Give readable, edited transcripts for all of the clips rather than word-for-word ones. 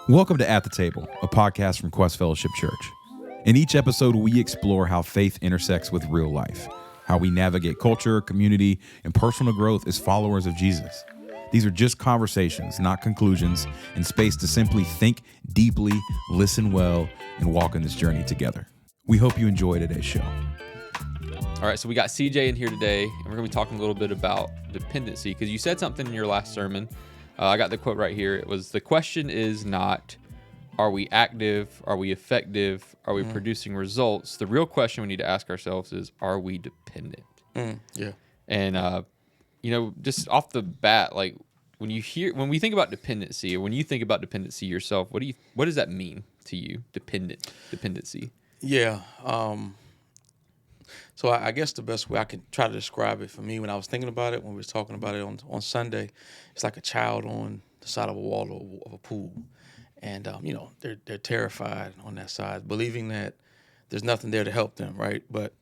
Welcome to At the Table, a podcast from Quest Fellowship Church. In each episode, we explore how faith intersects with real life, how we navigate culture, community, and personal growth as followers of Jesus. These are just conversations, not conclusions, and space to simply think deeply, listen well, and walk in this journey together. We hope you enjoy today's show. All right, so we got CJ in here today, and we're going to be talking a little bit about dependency, because you said something in your last sermon. I got the quote right here. It was, the question is not, are we active? Are we effective? Are we producing results? The real question we need to ask ourselves is, are we dependent? Yeah. And, just off the bat, like when we think about dependency, or when you think about dependency yourself, what does that mean to you? Dependency. Yeah. So I guess the best way I can try to describe it for me, when I was thinking about it, when we was talking about it on Sunday, it's like a child on the side of a wall of a pool. And, they're terrified on that side, believing that there's nothing there to help them, right? But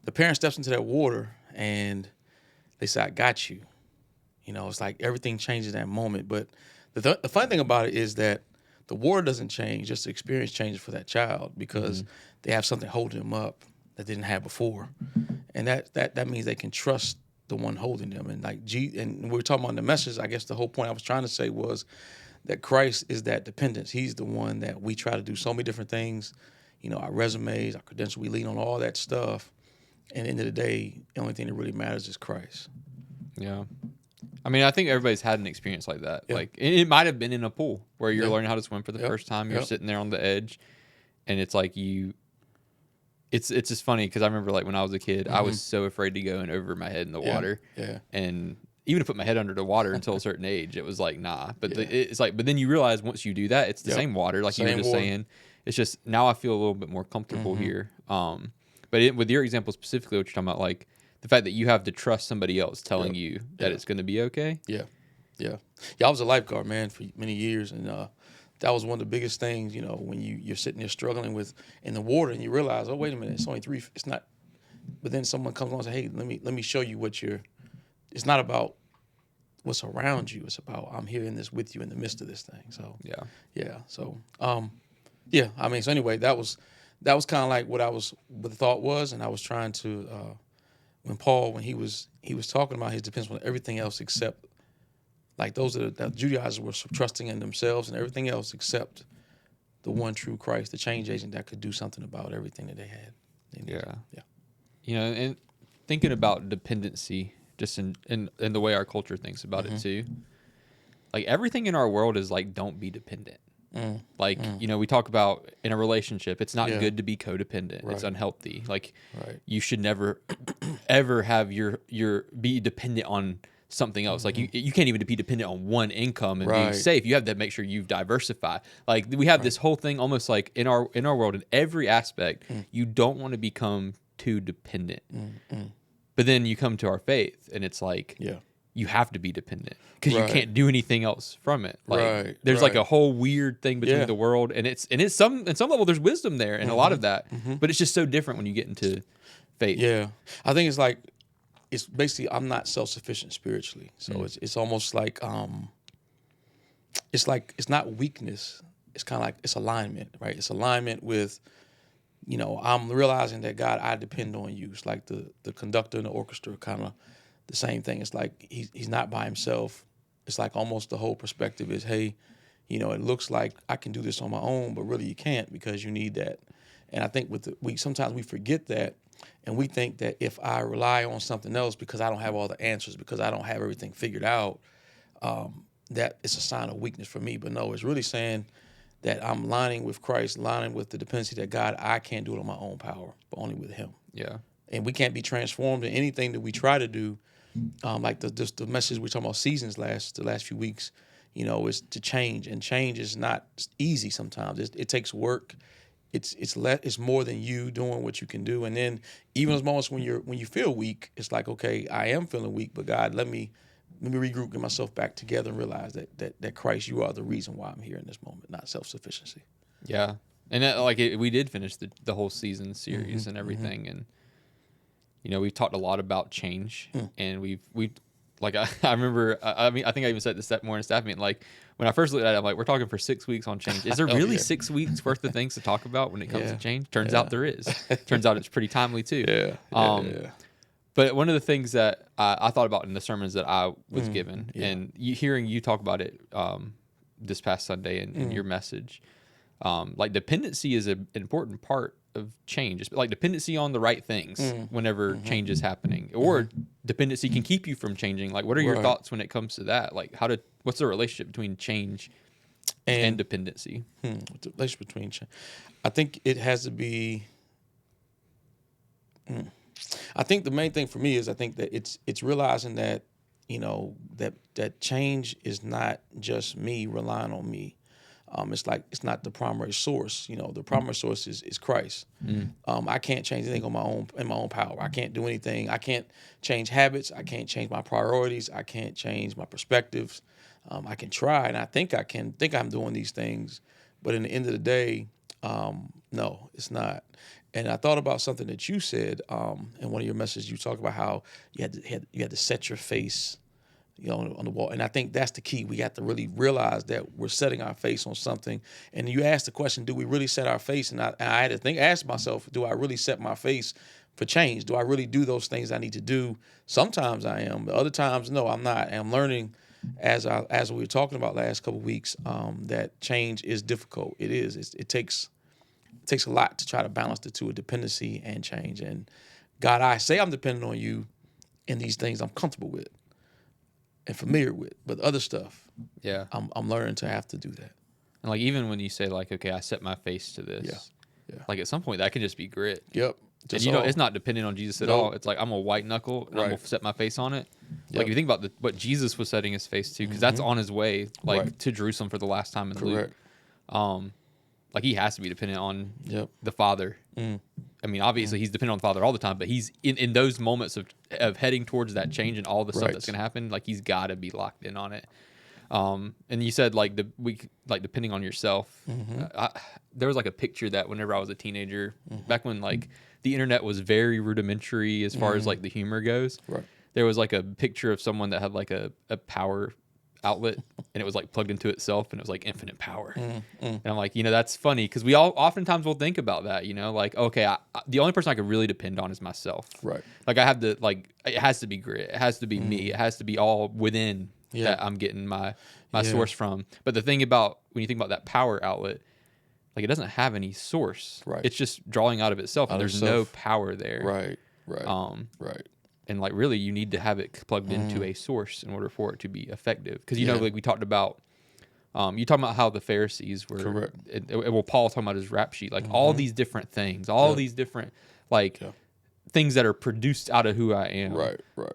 the parent steps into that water and they say, I got you. It's like everything changes that moment. But the fun thing about it is that the water doesn't change, just the experience changes for that child, because they have something holding them up that they didn't have before. And that means they can trust the one holding them. And and we were talking about the message, I guess the whole point I was trying to say was that Christ is that dependence. He's the one that we try to do so many different things, our resumes, our credentials, we lean on all that stuff. And at the end of the day, the only thing that really matters is Christ. Yeah. I mean, I think everybody's had an experience like that. Yeah. Like it might have been in a pool where you're learning how to swim for the first time. You're sitting there on the edge, and it's like it's just funny because I remember, like, when I was a kid, I was so afraid to go in over my head in the water. Yeah. And even to put my head under the water until a certain age, it was like, nah. But but then you realize once you do that, it's the same water, like you were just saying. It's just now I feel a little bit more comfortable here. But with your example specifically, what you're talking about, like the fact that you have to trust somebody else telling you that it's going to be okay. Yeah. I was a lifeguard, man, for many years, and that was one of the biggest things, when you're sitting there struggling in the water, and you realize, oh, wait a minute, it's only it's not. But then someone comes along and says, hey, let me show you it's not about what's around you. It's about, I'm here in this with you in the midst of this thing. So So so anyway, that was kind of like what the thought was, and I was trying to when he was talking about his dependence on everything else except, like, that Judaizers were trusting in themselves and everything else except the one true Christ, the change agent that could do something about everything that they had. And thinking about dependency, just in the way our culture thinks about it too. Like, everything in our world is like, don't be dependent. We talk about in a relationship, it's not good to be codependent. Right. It's unhealthy. Like, you should never, ever have your be dependent on something else. Like, you can't even be dependent on one income and being safe. You have to make sure you diversify. Like, we have this whole thing almost like in our world, in every aspect, you don't want to become too dependent. But then you come to our faith and it's like, you have to be dependent because you can't do anything else from it. Like, there's like a whole weird thing between the world, and it's some level there's wisdom there and a lot of that, but it's just so different when you get into faith. Yeah, I think it's like, it's basically, I'm not self-sufficient spiritually, so it's almost like it's not weakness. It's kind of like, it's alignment, right? It's alignment with, I'm realizing that, God, I depend on you. It's like the conductor in the orchestra, kind of the same thing. It's like he's not by himself. It's like almost the whole perspective is, hey, it looks like I can do this on my own, but really you can't, because you need that. And I think sometimes we forget that, and we think that if I rely on something else because I don't have all the answers, because I don't have everything figured out, that it's a sign of weakness for me. But no, it's really saying that I'm lining with Christ, lining with the dependency that, God, I can't do it on my own power, but only with Him. Yeah. And we can't be transformed in anything that we try to do. Like the message we're talking about seasons the last few weeks, is to change, and change is not easy sometimes. It takes work. It's more than you doing what you can do. And then even those moments when you feel weak, it's like, okay, I am feeling weak, but God, let me regroup, get myself back together, and realize that Christ, you are the reason why I'm here in this moment, not self-sufficiency. Yeah. And we did finish the whole season series and everything. And, we've talked a lot about change, and we've like I remember, I mean, I think I even said this more in a staff meeting. Like when I first looked at it, I'm like, we're talking for 6 weeks on change. Is there really 6 weeks worth of things to talk about when it comes to change? Turns out there is. Turns out it's pretty timely too. Yeah. But one of the things that I thought about in the sermons that I was given, and hearing you talk about it this past Sunday in your message, like dependency is an important part of change. It's like dependency on the right things whenever change is happening, or dependency can keep you from changing. Like, what are your thoughts when it comes to that? Like, what's the relationship between change and dependency? What's the relationship between change? I think it has to be. I think the main thing for me is I think that it's realizing that, you know, that change is not just me relying on me. It's like it's not the primary source. You know, the primary source is Christ. I can't change anything on my own power. I can't do anything. I can't change habits. I can't change my priorities. I can't change my perspectives. I can try, and I think I'm doing these things, but in the end of the day, no, it's not. And I thought about something that you said in one of your messages. You talked about how you had to set your face, you know, on the wall. And I think that's the key. We have to really realize that we're setting our face on something. And you asked the question, do we really set our face? And I had to ask myself, do I really set my face for change? Do I really do those things I need to do? Sometimes I am, but other times, no, I'm not. And I'm learning as we were talking about last couple of weeks, that change is difficult. It is. It takes a lot to try to balance the two of dependency and change. And God, I say I'm dependent on you in these things I'm comfortable with and familiar with, but other stuff, I'm learning to have to do that. And like even when you say like, okay, I set my face to this, like at some point that can just be grit. Yep. And you know, it's not dependent on Jesus at all. It's like I'm a white knuckle and I'm gonna set my face on it. Like if you think about what Jesus was setting his face to, because that's on his way to Jerusalem for the last time in Luke. Like he has to be dependent on the Father. I mean, obviously he's dependent on the Father all the time, but he's in those moments of heading towards that change and all the stuff that's going to happen. Like he's got to be locked in on it. And you said like depending on yourself. There was like a picture that whenever I was a teenager, back when like the internet was very rudimentary as far as like the humor goes. There was like a picture of someone that had like a power outlet and it was like plugged into itself and it was like infinite power. And I'm like, you know, that's funny because we all oftentimes will think about that, you know, like, okay, the only person I can really depend on is myself. Like I have to, like, it has to be grit. It has to be me. It has to be all within that I'm getting my source from. But the thing about when you think about that power outlet, like it doesn't have any source. It's just drawing out of itself and there's no power there. And like really, you need to have it plugged into a source in order for it to be effective. Because you know, like we talked about, you talking about how the Pharisees were. Well, Paul talking about his rap sheet, like all these different things, all these different like things that are produced out of who I am.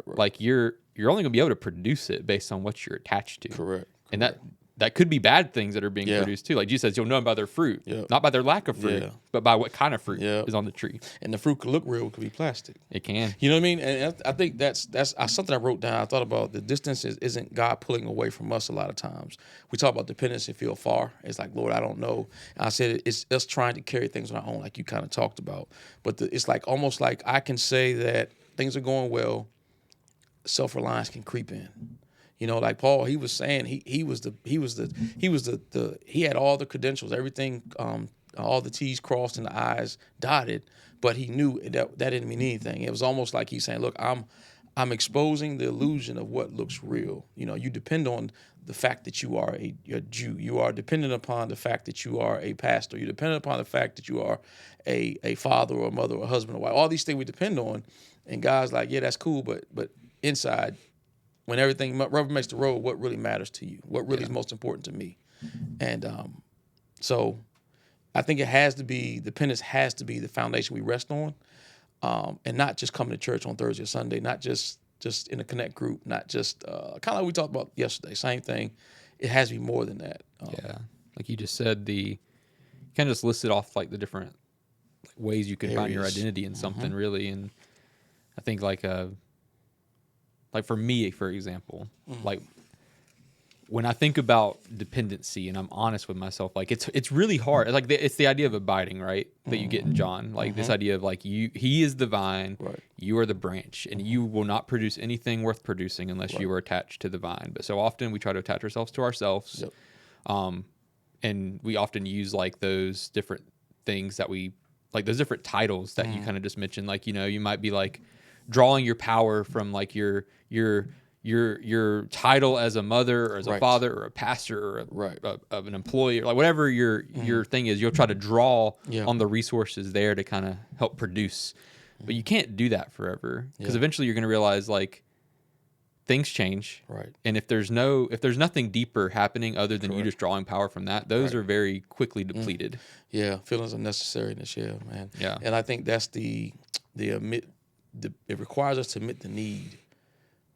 Like you're only gonna be able to produce it based on what you're attached to. And that could be bad things that are being produced too. Like Jesus says, you'll know them by their fruit, not by their lack of fruit, but by what kind of fruit is on the tree. And the fruit could look real, it could be plastic. It can. You know what I mean? And I think that's something I wrote down. I thought about the distance isn't God pulling away from us a lot of times. We talk about dependency, feel far. It's like, Lord, I don't know. And I said it's us trying to carry things on our own, like you kind of talked about. But it's like almost like I can say that things are going well, self-reliance can creep in. You know, like Paul, he was saying he had all the credentials, everything, all the T's crossed and the I's dotted, but he knew that didn't mean anything. It was almost like he's saying, look, I'm exposing the illusion of what looks real. You know, you depend on the fact that you are a Jew. You are dependent upon the fact that you are a pastor. You're dependent upon the fact that you are a father or a mother or a husband or wife. All these things we depend on. And God's like, yeah, that's cool, but inside, when everything rubber makes the road, what really matters to you? What really is most important to me? And so I think dependence has to be the foundation we rest on, and not just coming to church on Thursday or Sunday, not just in a connect group, not just kind of like we talked about yesterday, same thing. It has to be more than that. Like you just said, you kind of just listed off like the different ways you can find your identity in something really. And I think like for me, for example, like when I think about dependency, and I'm honest with myself, like it's really hard. Like it's the idea of abiding, right? That you get in John, like this idea of like he is the vine, Right. you are the branch, and you will not produce anything worth producing unless you are attached to the vine. But so often we try to attach ourselves to ourselves, and we often use like those different things that we like those different titles that you kind of just mentioned. Like you might be like drawing your power from like your title as a mother or as a father or a pastor or of an employee or like whatever your thing is, you'll try to draw on the resources there to kind of help produce. But you can't do that forever because eventually you're going to realize like things change. Right. And if there's nothing deeper happening other than you just drawing power from that, those are very quickly depleted. Yeah. Feelings of necessariness. Yeah, man. Yeah. And I think that's it requires us to admit the need,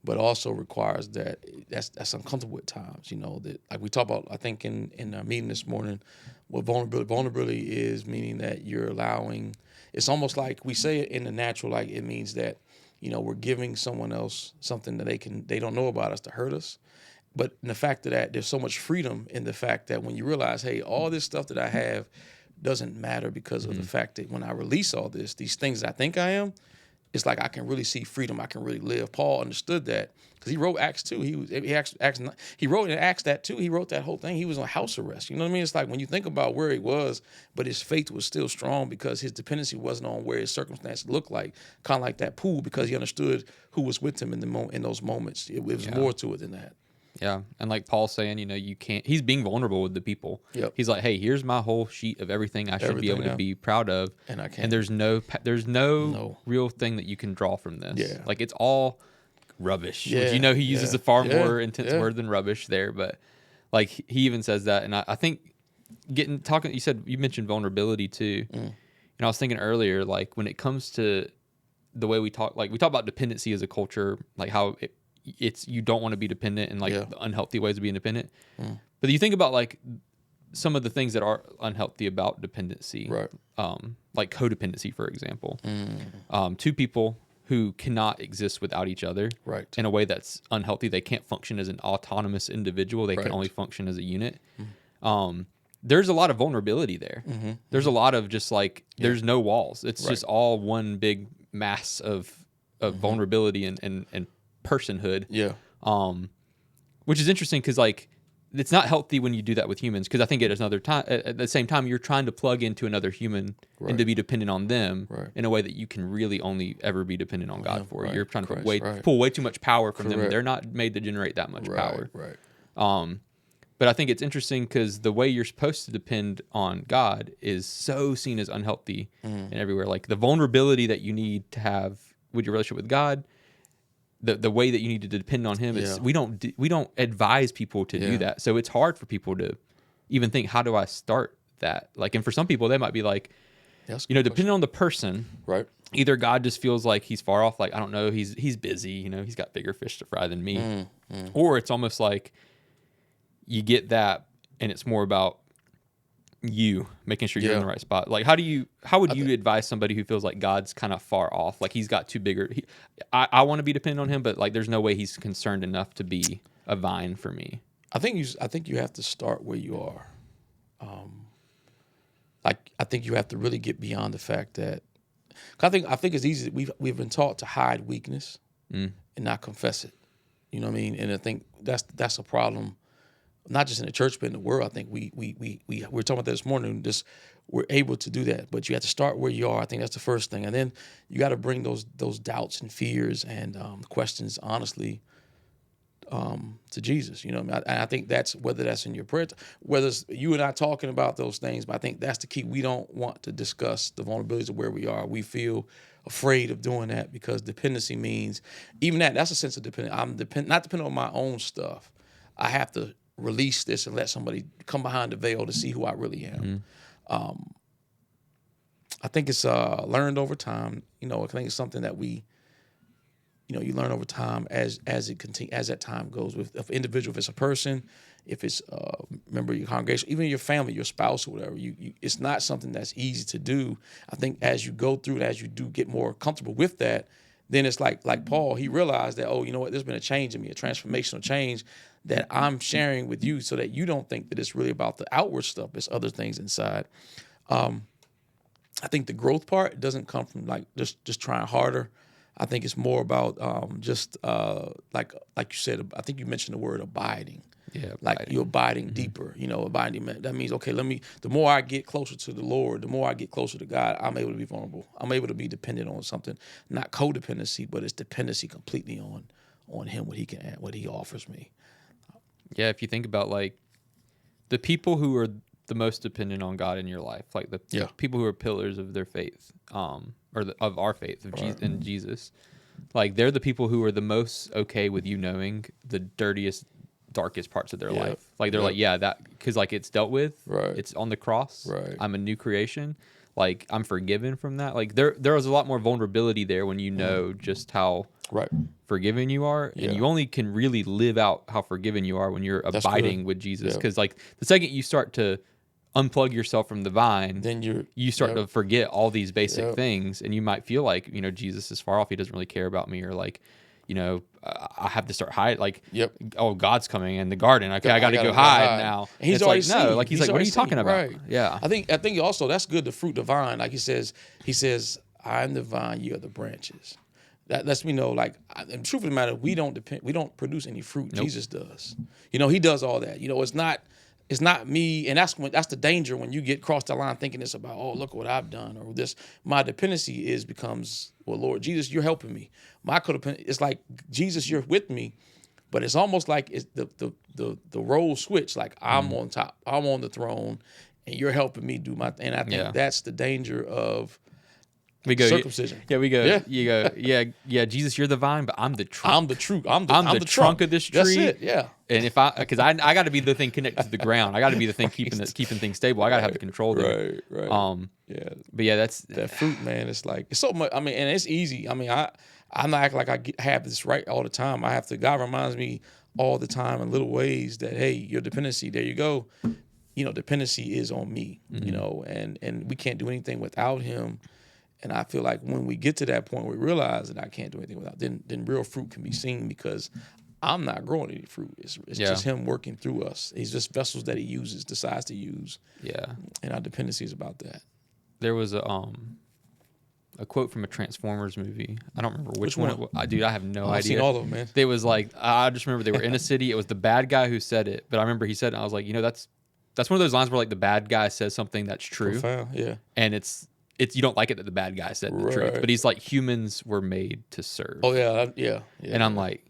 but also requires that's uncomfortable at times, that like we talked about, I think in our meeting this morning, what vulnerability is, meaning that you're allowing, it's almost like we say it in the natural, like it means that, we're giving someone else something that they don't know about us to hurt us. But in the fact of that, there's so much freedom in the fact that when you realize, hey, all this stuff that I have doesn't matter because of the fact that when I release all these things I think I am, it's like I can really see freedom. I can really live. Paul understood that because he wrote Acts 2. He wrote in Acts that too. He wrote that whole thing. He was on house arrest. You know what I mean? It's like when you think about where he was, but his faith was still strong because his dependency wasn't on where his circumstances looked like, kind of like that pool, because he understood who was with him in those moments. It was more to it than that. Yeah. And like Paul's saying, you can't, he's being vulnerable with the people. Yep. He's like, hey, here's my whole sheet of everything I should be able to be proud of. And I can't. And there's no real thing that you can draw from this. Yeah. Like it's all rubbish. Yeah. Which, he uses a far more intense word than rubbish there. But like he even says that. And I think you mentioned vulnerability too. And I was thinking earlier, like when it comes to the way we talk about dependency as a culture, like how it's you don't want to be dependent and like the unhealthy ways of being dependent. But you think about like some of the things that are unhealthy about dependency, right? Like codependency, for example. Two people who cannot exist without each other, right? In a way that's unhealthy. They can't function as an autonomous individual. They can only function as a unit. There's a lot of vulnerability there. There's a lot of just like there's no walls. It's just all one big mass of vulnerability and personhood. Yeah. Which is interesting because like it's not healthy when you do that with humans, because I think at the same time you're trying to plug into another human and to be dependent on them in a way that you can really only ever be dependent on God for. You're trying to pull way too much power from them. They're not made to generate that much power. Right. But I think it's interesting because the way you're supposed to depend on God is so seen as unhealthy and everywhere. Like the vulnerability that you need to have with your relationship with God, the way that you need to depend on Him is we don't advise people to do that. So it's hard for people to even think, how do I start that? Like, and for some people, they might be like, depending on the person, right? Either God just feels like He's far off, like I don't know, He's busy, He's got bigger fish to fry than me, or it's almost like you get that, and it's more about you making sure you're in the right spot. Like, how would you advise somebody who feels like God's kind of far off, like He's got too bigger? I want to be dependent on Him, but like, there's no way He's concerned enough to be a vine for me. I think you have to start where you are. I think you have to really get beyond the fact that I think it's easy. We've been taught to hide weakness and not confess it. You know what I mean? And I think that's a problem. Not just in the church, but in the world. I think we were talking about that this morning. We're able to do that, but you have to start where you are. I think that's the first thing, and then you got to bring those doubts and fears and questions honestly to Jesus. You know, what I mean? And I think that's whether that's in your prayer, whether it's you and I talking about those things. But I think that's the key. We don't want to discuss the vulnerabilities of where we are. We feel afraid of doing that because dependency means even that's a sense of dependence. I'm not dependent on my own stuff. I have to release this and let somebody come behind the veil to see who I really am. I think it's learned over time. I think it's something that we, you learn over time as that time goes. If individual, if it's a person, if it's a member of your congregation, even your family, your spouse or whatever, it's not something that's easy to do. I think as you go through it, as you do get more comfortable with that, then it's like Paul, he realized that, you know what, there's been a change in me, a transformational change. that I'm sharing with you so that you don't think that it's really about the outward stuff. It's other things inside. I think the growth part doesn't come from like just trying harder. I think it's more about like you said. I think you mentioned the word abiding. Yeah, like abiding. you're abiding deeper. Abiding. That means okay. The more I get closer to the Lord, the more I get closer to God, I'm able to be vulnerable. I'm able to be dependent on something, not codependency, but it's dependency completely on Him. What He offers me. Yeah, if you think about like the people who are the most dependent on God in your life, like the people who are pillars of their faith, of our faith in Jesus, like they're the people who are the most okay with you knowing the dirtiest, darkest parts of their life. Like they're like, yeah, that because like it's dealt with, it's on the cross. I'm a new creation. Like I'm forgiven from that. Like there was a lot more vulnerability there when you know just how forgiven you are, and you only can really live out how forgiven you are when you're abiding with Jesus. Because like the second you start to unplug yourself from the vine, then you start to forget all these basic things, and you might feel like Jesus is far off. He doesn't really care about me, or like I have to start hide. Like oh, God's coming in the garden. Okay, I got to go hide now. And he's already like, no, like he's like, what are you talking about? Right. Yeah, I think also that's good. The fruit divine, like he says, I'm the vine, you are the branches. That lets me know, like, the truth of the matter, we don't produce any fruit. Nope. Jesus does. He does all that. It's not me, and that's the danger when you get across the line thinking it's about, oh, look what I've done, or this. My dependency becomes, well, Lord Jesus, you're helping me. My codependence, it's like, Jesus, you're with me, but it's almost like it's the role switch. Like I'm on top, I'm on the throne, and you're helping me do my. And I think that's the danger of. We go circumcision. We go. Yeah. You go. Jesus, you're the vine, but I'm the trunk. I'm the trunk. I'm the trunk of this tree. That's it. Yeah. And because I got to be the thing connected to the ground. I got to be the thing keeping things stable. I got to have the control there. Right. Yeah. But yeah, that's that fruit, man. It's like it's so much. I mean, and it's easy. I mean, I'm not acting like I have this right all the time. I have to. God reminds me all the time in little ways that hey, your dependency. There you go. Dependency is on me. And we can't do anything without Him. And I feel like when we get to that point, we realize that I can't do anything without. Then real fruit can be seen because I'm not growing any fruit. It's just Him working through us. He's just vessels that He decides to use. Yeah. And our dependency is about that. There was a quote from a Transformers movie. I don't remember which one. It was. Dude, I have no idea. I've seen all of them, man. It was like I just remember they were in a city. It was the bad guy who said it, but I remember he said it. And I was like, that's one of those lines where like the bad guy says something that's true. Profound, yeah. And it's you don't like it that the bad guy said the truth, but he's like, humans were made to serve. Oh yeah. And I'm like,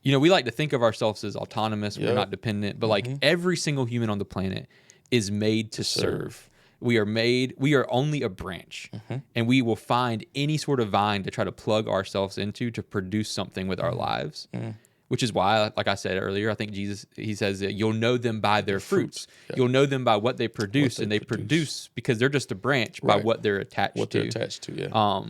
we like to think of ourselves as autonomous. We're not dependent, but like every single human on the planet is made to serve. We are only a branch, and we will find any sort of vine to try to plug ourselves into to produce something with our lives. Which is why, like I said earlier, I think Jesus, he says that you'll know them by their fruits. Yeah. You'll know them by what they produce, and they produce because they're just a branch by what they're attached to. What they're attached to, yeah.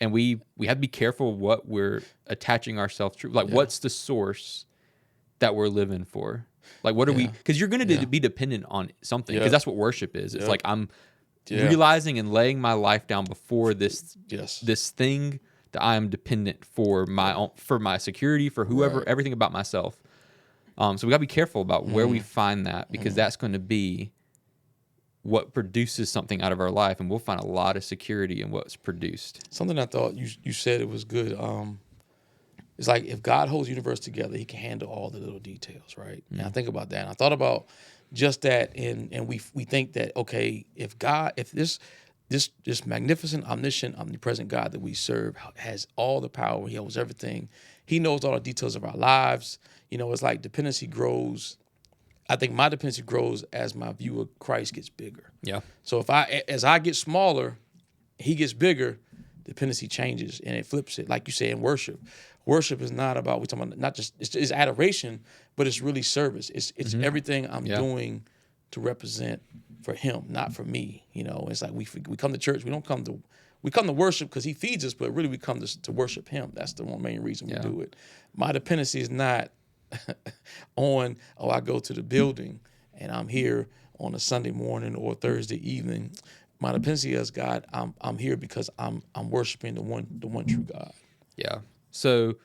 And we have to be careful what we're attaching ourselves to. Like, what's the source that we're living for? Like, what are we? Because you're going to be dependent on something. Because that's what worship is. It's like I'm realizing and laying my life down before this thing that I am dependent for my security, for whoever, everything about myself. So we got to be careful about where we find that, because that's going to be what produces something out of our life, and we'll find a lot of security in what's produced. Something I thought you said it was good. It's like if God holds the universe together, He can handle all the little details, right? And I think about that, and I thought about just that, and we think that okay, if this magnificent, omniscient, omnipresent God that we serve has all the power. He knows everything. He knows all the details of our lives. It's like dependency grows. I think my dependency grows as my view of Christ gets bigger. Yeah. So as I get smaller, He gets bigger, dependency changes and it flips it. Like you say in worship. Worship is not about, we're talking about not just, it's adoration, but it's really service. It's everything I'm doing to represent for Him, not for me. It's like we come to church. We come to worship because He feeds us, but really we come to worship Him. That's the one main reason we do it. My dependency is not on, I go to the building and I'm here on a Sunday morning or Thursday evening. My dependency is God. I'm here because I'm worshiping the one true God. Yeah. So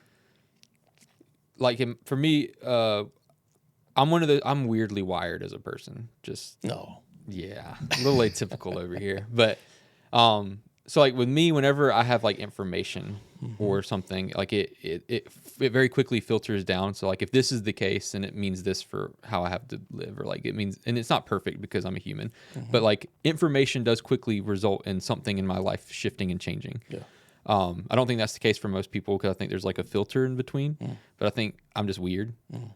like for me, I'm weirdly wired as a person. Just No. yeah, a little atypical over here. But so like with me, whenever I have like information or something, like it very quickly filters down. So like if this is the case, then it means this for how I have to live, or like it means, and it's not perfect because I'm a human, but like information does quickly result in something in my life shifting and changing. Yeah. I don't think that's the case for most people because I think there's like a filter in between, but I think I'm just weird.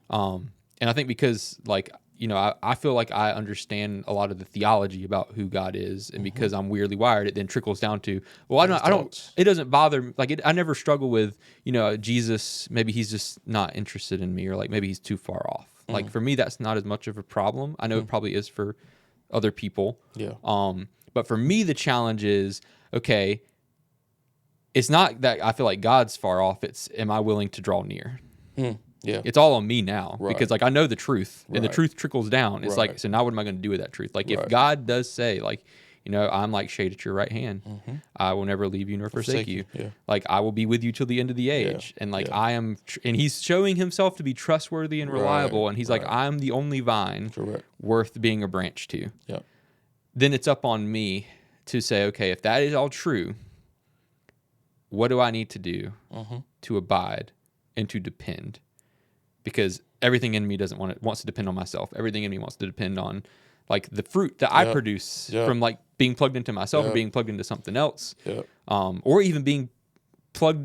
And I think because like, you know, I feel like I understand a lot of the theology about who God is, and because I'm weirdly wired, it then trickles down to, well, I don't, it doesn't bother me. Like I never struggle with, you know, Jesus, maybe he's just not interested in me, or like maybe he's too far off. Like for me, that's not as much of a problem. I know it probably is for other people. Yeah. But for me, the challenge is, okay, it's not that I feel like God's far off. It's, am I willing to draw near? Yeah. It's all on me now because like I know the truth, and the Right. truth trickles down. It's like, Right. so now what am I going to do with that truth? Like if Right. God does say, like, you know, I'm like shade at your right hand, I will never leave you nor forsake you. Yeah. Like I will be with you till the end of the age. And like Yeah. I am, and he's showing himself to be trustworthy and reliable. Right. And he's like, Right. I'm the only vine Correct. worth being a branch to. Yeah. Then it's up on me to say, okay, if that is all true, what do I need to do to abide and to depend? Because everything in me wants to depend on myself. Everything in me wants to depend on like the fruit that I produce from like being plugged into myself or being plugged into something else. Yeah. Or even being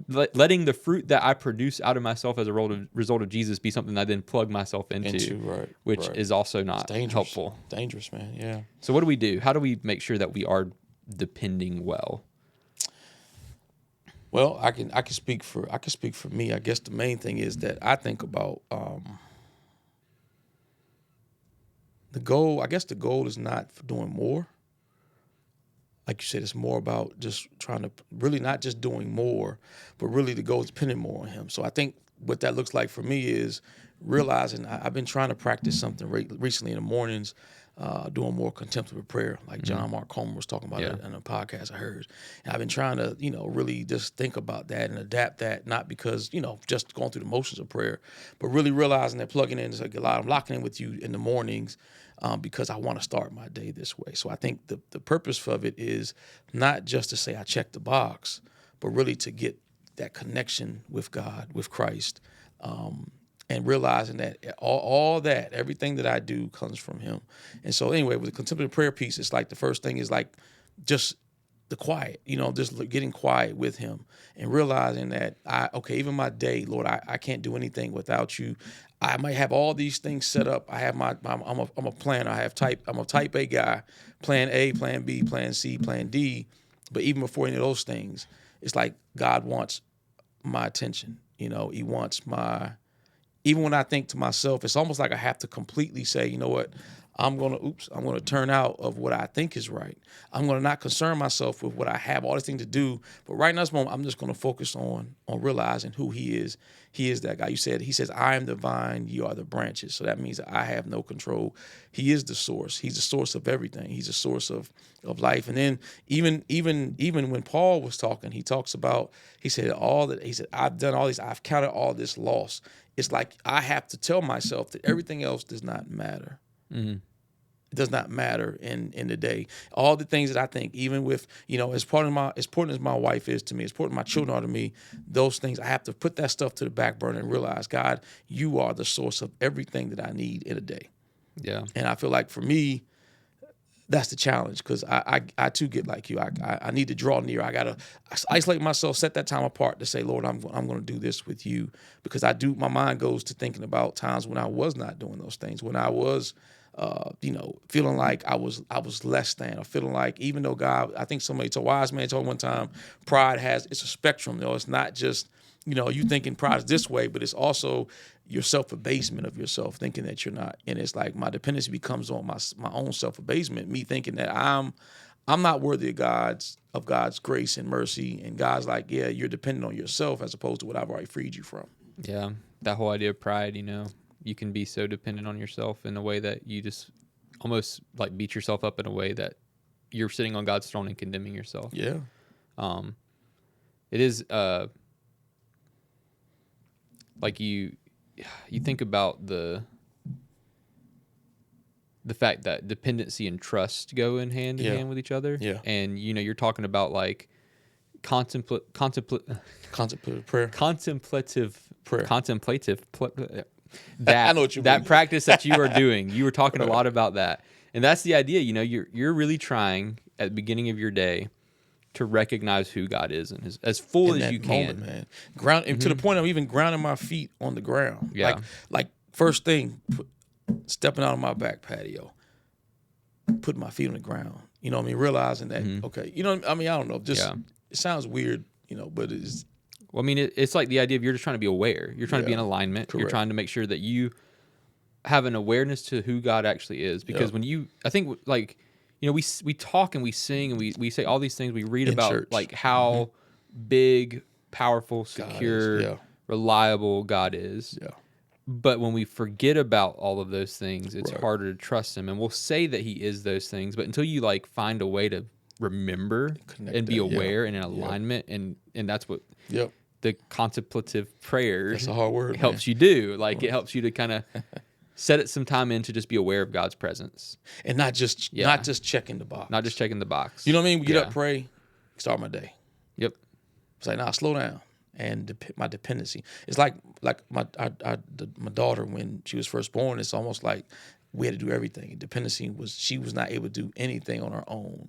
letting the fruit that I produce out of myself as a result of Jesus be something that I then plug myself into, Right. which Right. is also not Dangerous. helpful. Dangerous, man. Yeah. So what do we do? How do we make sure that we are depending well? Well, I can speak for me. I guess the main thing is that I think about the goal. I guess the goal is not for doing more. Like you said, it's more about just trying to really not just doing more, but really the goal is depending more on him. So I think what that looks like for me is realizing I've been trying to practice something recently in the mornings, doing more contemplative prayer, like John Mark Comer was talking about it in a podcast I heard. And I've been trying to, really just think about that and adapt that, not because, just going through the motions of prayer, but really realizing that plugging in is like a lot. I'm locking in with you in the mornings because I want to start my day this way. So I think the purpose of it is not just to say I checked the box, but really to get that connection with God, with Christ, and realizing that all that, everything that I do comes from him. And so anyway, with the contemplative prayer piece, it's like the first thing is like just the quiet, just getting quiet with him and realizing that even my day, Lord, I can't do anything without you. I might have all these things set up. I have I'm a planner. I'm a type A guy, plan A, plan B, plan C, plan D. But even before any of those things, it's like God wants my attention. He wants even when I think to myself, it's almost like I have to completely say, you know what, I'm going to turn out of what I think is right. I'm going to not concern myself with what I have, all this thing to do. But right now, this moment, I'm just going to focus on realizing who he is. He is that guy. He says, I am the vine, you are the branches. So that means that I have no control. He is the source. He's the source of everything. He's the source of life. And then even when Paul was talking, he talks about, he said, I've done all these, I've counted all this loss. It's like I have to tell myself that everything else does not matter. Mm-hmm. It does not matter in the day. All the things that I think, even with, as important as my wife is to me, as important as my children are to me, those things, I have to put that stuff to the back burner and realize, God, you are the source of everything that I need in a day. Yeah. And I feel like for me, that's the challenge, because I too get like you. I need to draw near. I gotta isolate myself, set that time apart to say, Lord, I'm going to do this with you, because my mind goes to thinking about times when I was not doing those things, when I was, feeling like I was less than, or feeling like, even though God, I think a wise man told me one time, pride it's a spectrum. It's not just, you thinking pride is this way, but it's also your self-abasement of yourself, thinking that you're not. And it's like my dependency becomes on my own self-abasement, me thinking that I'm not worthy of God's grace and mercy. And God's like, yeah, you're dependent on yourself as opposed to what I've already freed you from. Yeah, that whole idea of pride, you can be so dependent on yourself in a way that you just almost like beat yourself up in a way that you're sitting on God's throne and condemning yourself. Yeah. It is like you think about the fact that dependency and trust go in hand with each other. Yeah. And you're talking about like contemplative prayer. That I know what you that mean. practice that you are doing. You were talking a lot about that. And that's the idea, you're really trying at the beginning of your day to recognize who God is and as full In as that you moment, can. man. Ground to the point of even grounding my feet on the ground. Yeah. Like first thing, stepping out of my back patio, putting my feet on the ground. You know what I mean? Realizing that, okay, I don't know. Just it sounds weird, but it's. Well, I mean, it's like the idea of you're just trying to be aware. You're trying to be in alignment. Correct. You're trying to make sure that you have an awareness to who God actually is. Because I think like, we talk and we sing and we say all these things. We read about church. like how big, powerful, secure, reliable God is. Yeah. But when we forget about all of those things, it's harder to trust him. And we'll say that he is those things, but until you like find a way to remember and be aware and in alignment, and that's what the contemplative prayer That's a hard word, helps you do. Like it helps you to kind of set it some time in to just be aware of God's presence. And not just checking the box. Not just checking the box. You know what I mean? We get up, pray, start my day. Yep. It's like, slow down. And my dependency. It's like my daughter, when she was first born, it's almost like we had to do everything. Dependency she was not able to do anything on her own.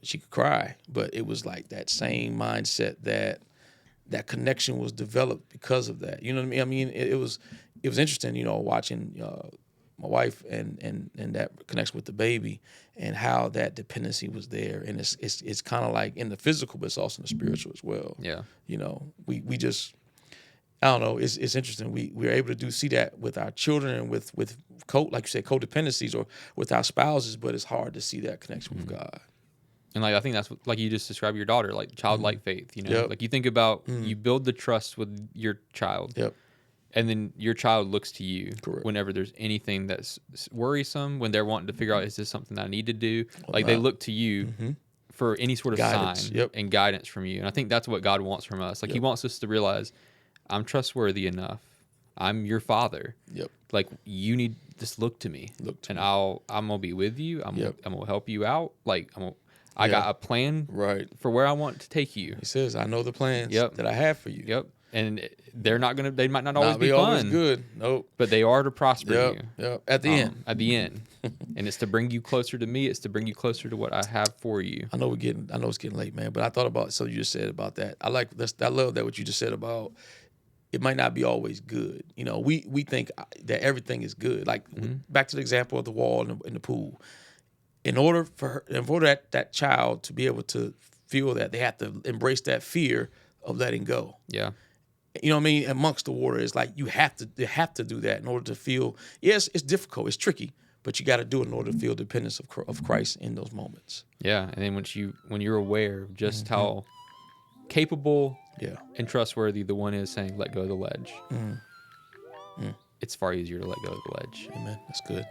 She could cry, but it was like that same mindset that connection was developed because of that. You know what I mean? I mean, it was interesting, watching my wife and that connection with the baby and how that dependency was there. And it's kind of like in the physical, but it's also in the spiritual as well. Yeah. We just, I don't know. It's interesting. We're able to see that with our children and with like you said, codependencies or with our spouses, but it's hard to see that connection with God. And like I think that's what, like you just described your daughter, like childlike faith. Like you think about you build the trust with your child. Yep. And then your child looks to you Correct. whenever there's anything that's worrisome, when they're wanting to figure out, is this something that I need to do? Like they look to you for any sort of Guidance. sign and guidance from you. And I think that's what God wants from us. Like he wants us to realize, I'm trustworthy enough. I'm your father. Yep. Like you need just look to me. I'm gonna be with you. I'm gonna help you out. Like I got a plan for where I want to take you. He says, I know the plans that I have for you. Yep. And they might not always be fun. Always good. Nope. But they are to prosper you. Yep. At the end. At the end. And it's to bring you closer to me. It's to bring you closer to what I have for you. I know it's getting late, man. But I thought about you just said about that. I love that what you just said about it might not be always good. We think that everything is good. Like back to the example of the wall in the pool. In order for that child to be able to feel that, they have to embrace that fear of letting go. Yeah. You know what I mean? Amongst the water, it's like you have to do that in order to feel. Yes, it's difficult, it's tricky, but you got to do it in order to feel dependence of Christ in those moments. Yeah, and then when you're aware of just how capable and trustworthy the one is saying, "Let go of the ledge," it's far easier to let go of the ledge. Amen. That's good.